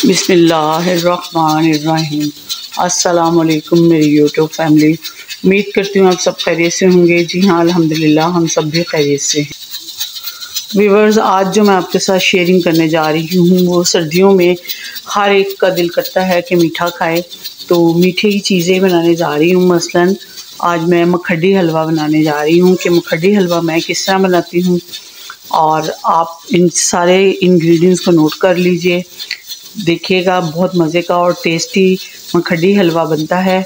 बिस्मिल्लाहिर्रहमानिर्रहीम। अस्सलाम वालेकुम मेरी यूट्यूब फैमिली। उम्मीद करती हूँ आप सब खैरियत से होंगे। जी हाँ, अल्हम्दुलिल्लाह हम सब भी खैरियत से हैं। व्यूअर्स, आज जो मैं आपके साथ शेयरिंग करने जा रही हूँ वो सर्दियों में हर एक का दिल करता है कि मीठा खाए, तो मीठे की चीज़ें बनाने जा रही हूँ। मसलन आज मैं मखड्डी हलवा बनाने जा रही हूँ कि मखड्डी हलवा मैं किस तरह बनाती हूँ, और आप इन सारे इंग्रेडिएंट्स को नोट कर लीजिए। देखिएगा, बहुत मज़े का और टेस्टी मखड्डी हलवा बनता है,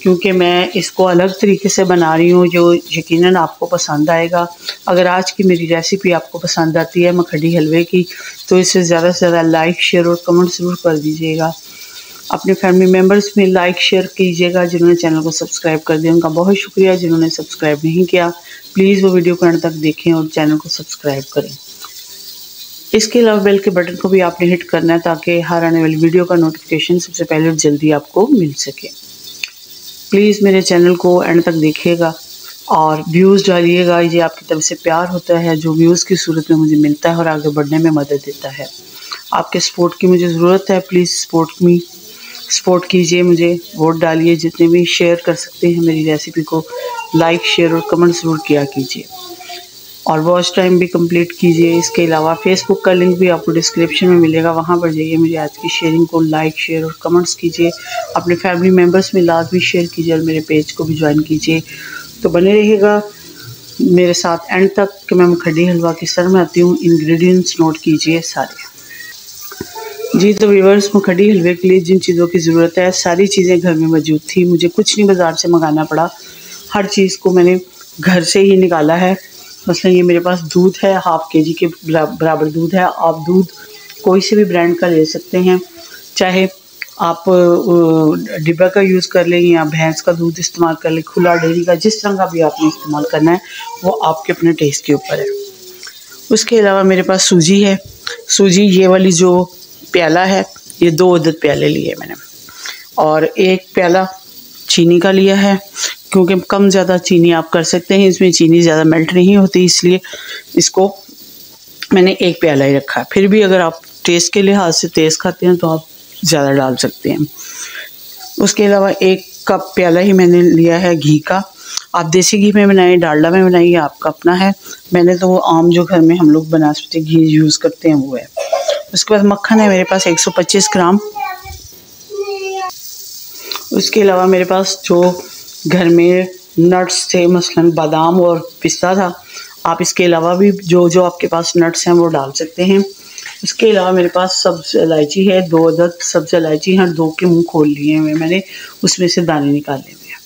क्योंकि मैं इसको अलग तरीके से बना रही हूँ जो यकीनन आपको पसंद आएगा। अगर आज की मेरी रेसिपी आपको पसंद आती है मखड्डी हलवे की, तो इसे ज़्यादा से ज़्यादा लाइक, शेयर और कमेंट ज़रूर कर दीजिएगा। अपने फैमिली मेम्बर्स में लाइक शेयर कीजिएगा। जिन्होंने चैनल को सब्सक्राइब कर दिया उनका बहुत शुक्रिया। जिन्होंने सब्सक्राइब नहीं किया प्लीज़ वो वीडियो को अंत तक देखें और चैनल को सब्सक्राइब करें। इसके अलावा बेल के बटन को भी आपने हिट करना है ताकि हर आने वाली वीडियो का नोटिफिकेशन सबसे पहले और जल्दी आपको मिल सके। प्लीज़ मेरे चैनल को एंड तक देखिएगा और व्यूज़ डालिएगा। ये आपकी तरफ से प्यार होता है जो व्यूज़ की सूरत में मुझे मिलता है और आगे बढ़ने में मदद देता है। आपके सपोर्ट की मुझे ज़रूरत है। प्लीज़ सपोर्ट कीजिए, मुझे वोट डालिए। जितने भी शेयर कर सकते हैं मेरी रेसिपी को लाइक, शेयर और कमेंट ज़रूर किया कीजिए और वॉच टाइम भी कंप्लीट कीजिए। इसके अलावा फेसबुक का लिंक भी आपको डिस्क्रिप्शन में मिलेगा, वहाँ पर जाइए। मेरी आज की शेयरिंग को लाइक, शेयर और कमेंट्स कीजिए। अपने फैमिली मेम्बर्स में लाजमी शेयर कीजिए और मेरे पेज को भी ज्वाइन कीजिए। तो बने रहिएगा मेरे साथ एंड तक कि मैं मखड्डी हलवा किस तरह बनाती हूँ। इंग्रेडिएंट्स नोट कीजिए सारे। जी तो व्यूअर्स, मखड्डी हलवे के लिए जिन चीज़ों की ज़रूरत है सारी चीज़ें घर में मौजूद थी। मुझे कुछ नहीं बाज़ार से मंगाना पड़ा, हर चीज़ को मैंने घर से ही निकाला है। मसलन ये मेरे पास दूध है, हाफ़ केजी के बराबर दूध है। आप दूध कोई से भी ब्रांड का ले सकते हैं, चाहे आप डिब्बा का यूज़ कर लें या भैंस का दूध इस्तेमाल कर लें, खुला डेयरी का, जिस तरह का भी आपने इस्तेमाल करना है वो आपके अपने टेस्ट के ऊपर है। उसके अलावा मेरे पास सूजी है। सूजी ये वाली जो प्याला है, ये 2 अदद प्याले लिए मैंने, और 1 प्याला चीनी का लिया है। क्योंकि कम ज़्यादा चीनी आप कर सकते हैं, इसमें चीनी ज़्यादा मेल्ट नहीं होती, इसलिए इसको मैंने 1 प्याला ही रखा है। फिर भी अगर आप टेस्ट के लिहाज से तेज़ खाते हैं तो आप ज़्यादा डाल सकते हैं। उसके अलावा 1 कप प्याला ही मैंने लिया है घी का। आप देसी घी में बनाइए, डालडा में बनाइए, आपका अपना है। मैंने तो वो आम जो घर में हम लोग बनास्पति घी यूज़ करते हैं वो है। उसके बाद मक्खन है मेरे पास 125 ग्राम। उसके अलावा मेरे पास जो घर में नट्स थे, मसलन बादाम और पिस्ता था। आप इसके अलावा भी जो आपके पास नट्स हैं वो डाल सकते हैं। इसके अलावा मेरे पास सब्ज़ इलायची है, 2 अदद सब्ज़ इलायची हैं, 2 के मुंह खोल लिए हुए मैंने, उसमें से दाने निकाले हुए हैं।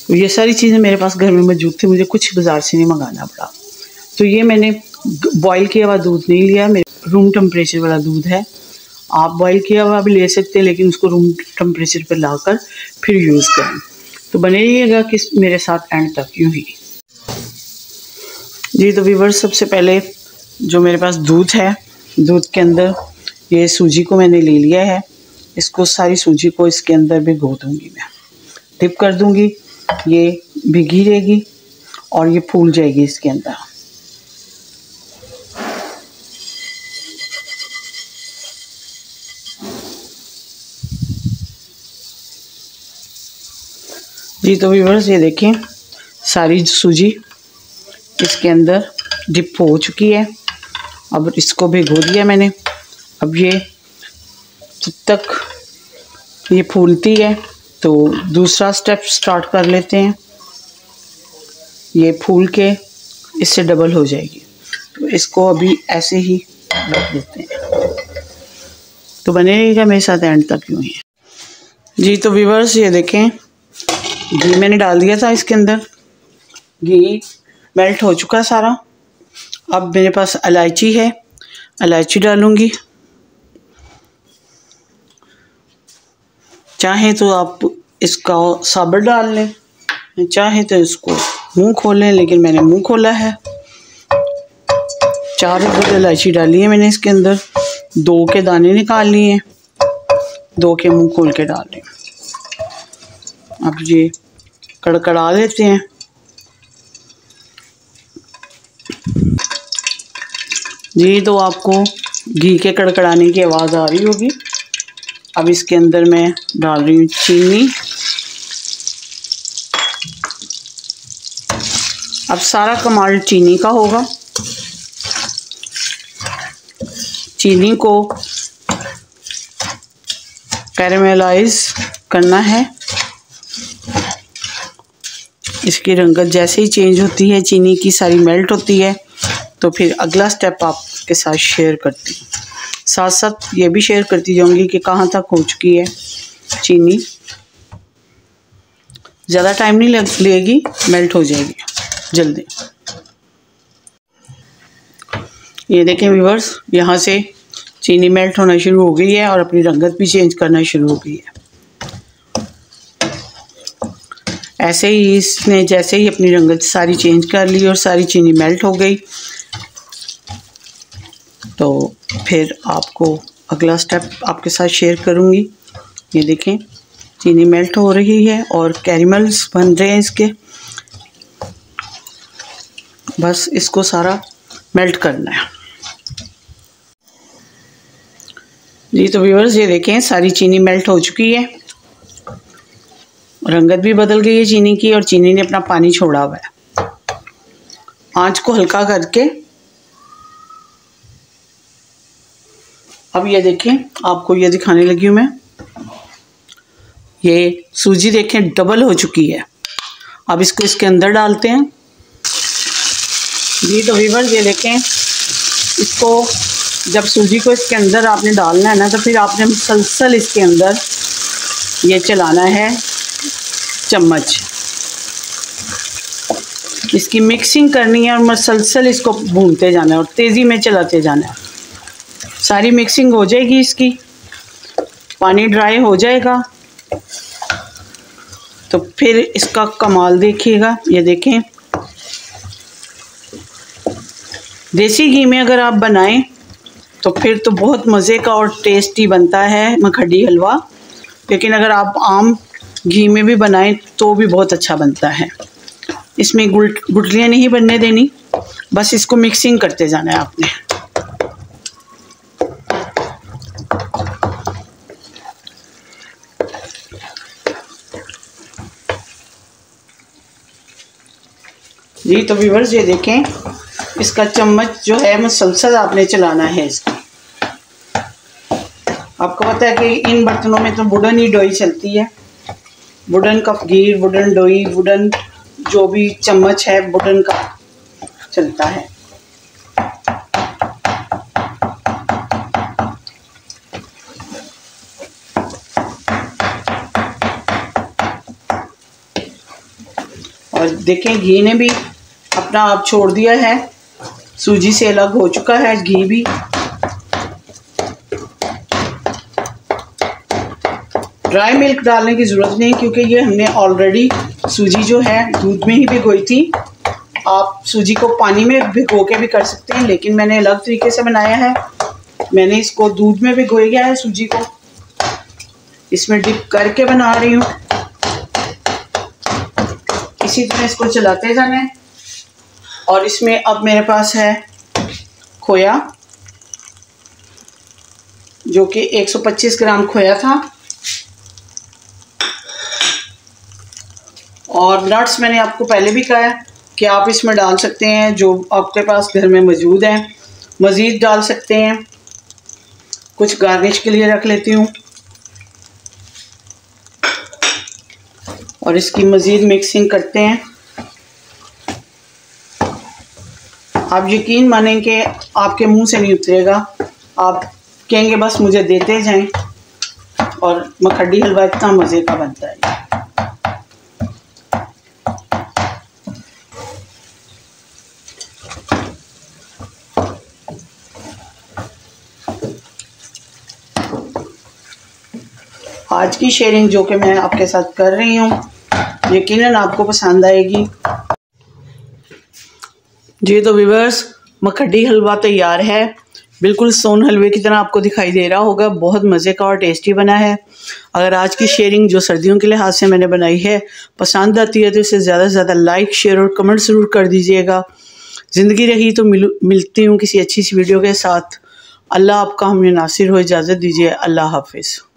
तो ये सारी चीज़ें मेरे पास घर में मौजूद थी, मुझे कुछ बाज़ार से नहीं मंगाना पड़ा। तो ये मैंने बॉयल किया हुआ दूध नहीं लिया, मेरे रूम टेम्परेचर वाला दूध है। आप बॉयल किया हुआ भी ले सकते हैं, लेकिन उसको रूम टेम्परेचर पर लाकर फिर यूज़ करें। तो बने रहिएगा कि मेरे साथ एंड तक यूँ ही। जी तो व्यूअर्स, सबसे पहले जो मेरे पास दूध है, दूध के अंदर ये सूजी को मैंने ले लिया है। इसको सारी सूजी को इसके अंदर भिगो दूँगी, मैं डिप कर दूँगी। ये भिगी रहेगी और ये फूल जाएगी इसके अंदर। जी तो व्यूअर्स, ये देखें सारी सूजी इसके अंदर डिप हो चुकी है। अब इसको भिगो दिया मैंने। अब ये जब तक ये फूलती है तो दूसरा स्टेप स्टार्ट कर लेते हैं। ये फूल के इससे डबल हो जाएगी, तो इसको अभी ऐसे ही रख देते हैं। तो बने रहिएगा मेरे साथ एंड तक यूँ ही। जी तो व्यूअर्स, ये देखें घी मैंने डाल दिया था इसके अंदर, घी मेल्ट हो चुका सारा। अब मेरे पास इलायची है, इलायची डालूंगी। चाहे तो आप इसका साबुत डाल लें, चाहे तो इसको मुंह खोलें, लेकिन मैंने मुंह खोला है। 4 अदद इलायची डाली है मैंने इसके अंदर, 2 के दाने निकाल लिए, 2 के मुंह खोल के डाल लिए। अब ये कड़कड़ा लेते हैं। जी तो आपको घी के कड़कड़ाने की आवाज़ आ रही होगी। अब इसके अंदर मैं डाल रही हूँ चीनी। अब सारा कमाल चीनी का होगा। चीनी को कैरेमलाइज करना है। इसकी रंगत जैसे ही चेंज होती है, चीनी की सारी मेल्ट होती है, तो फिर अगला स्टेप आपके साथ शेयर करती हूँ। साथ साथ ये भी शेयर करती जाऊँगी कि कहाँ तक हो चुकी है चीनी। ज़्यादा टाइम नहीं लगेगी, मेल्ट हो जाएगी जल्दी। ये देखें व्यूअर्स, यहाँ से चीनी मेल्ट होना शुरू हो गई है और अपनी रंगत भी चेंज करना शुरू हो गई है। ऐसे ही इसने जैसे ही अपनी रंगत सारी चेंज कर ली और सारी चीनी मेल्ट हो गई, तो फिर आपको अगला स्टेप आपके साथ शेयर करूँगी। ये देखें चीनी मेल्ट हो रही है और कैरेमल्स बन रहे हैं इसके। बस इसको सारा मेल्ट करना है जी। तो व्यूअर्स ये देखें सारी चीनी मेल्ट हो चुकी है, रंगत भी बदल गई है चीनी की और चीनी ने अपना पानी छोड़ा हुआ है। आंच को हल्का करके अब ये देखें, आपको ये दिखाने लगी हूँ मैं। ये सूजी देखें डबल हो चुकी है। अब इसको इसके अंदर डालते हैं जी। तो व्यूअर्स ये देखें, इसको जब सूजी को इसके अंदर आपने डालना है ना, तो फिर आपने मुसलसल इसके अंदर ये चलाना है चम्मच। इसकी मिक्सिंग करनी है और मुसलसल इसको भूनते जाना है और तेज़ी में चलाते जाना है। सारी मिक्सिंग हो जाएगी इसकी, पानी ड्राई हो जाएगा, तो फिर इसका कमाल देखिएगा। ये देखें, देसी घी में अगर आप बनाएं तो फिर तो बहुत मज़े का और टेस्टी बनता है मखड्डी हलवा। लेकिन अगर आप आम घी में भी बनाएं तो भी बहुत अच्छा बनता है। इसमें गुठलियाँ नहीं बनने देनी, बस इसको मिक्सिंग करते जाना है आपने। जी तो व्यूअर्स ये देखें, इसका चम्मच जो है मुसलसल आपने चलाना है इसको। आपको पता है कि इन बर्तनों में तो वुडन ही डोई चलती है, वुडन कपगीर, वुडन डोई, वुडन जो भी चम्मच है वुडन का चलता है। और देखें घी ने भी अपना आप छोड़ दिया है, सूजी से अलग हो चुका है घी भी। ड्राई मिल्क डालने की ज़रूरत नहीं, क्योंकि ये हमने ऑलरेडी सूजी जो है दूध में ही भिगोई थी। आप सूजी को पानी में भिगो के भी कर सकते हैं, लेकिन मैंने अलग तरीके से बनाया है। मैंने इसको दूध में भिगोया है सूजी को, इसमें डिप करके बना रही हूँ। इसी तरह इसको चलाते जाना है। और इसमें अब मेरे पास है खोया, जो कि 125 ग्राम खोया था। और नट्स मैंने आपको पहले भी कहा है कि आप इसमें डाल सकते हैं जो आपके पास घर में मौजूद है, मज़ीद डाल सकते हैं। कुछ गार्निश के लिए रख लेती हूँ और इसकी मज़ीद मिक्सिंग करते हैं। आप यकीन मानें कि आपके मुंह से नहीं उतरेगा, आप कहेंगे बस मुझे देते जाएं। और मखड्डी हलवा इतना मज़े का बनता है। आज की शेयरिंग जो कि मैं आपके साथ कर रही हूँ यकीनन आपको पसंद आएगी। जी तो व्यूअर्स, मखड्डी हलवा तैयार है, बिल्कुल सोन हलवे की तरह आपको दिखाई दे रहा होगा। बहुत मज़े का और टेस्टी बना है। अगर आज की शेयरिंग जो सर्दियों के लिहाज से मैंने बनाई है पसंद आती है तो इसे ज़्यादा से ज़्यादा लाइक, शेयर और कमेंट ज़रूर कर दीजिएगा। ज़िंदगी रही तो मिलती हूँ किसी अच्छी सी वीडियो के साथ। अल्लाह आपका हमें नासिर हो। इजाज़त दीजिए। अल्लाह हाफिज़।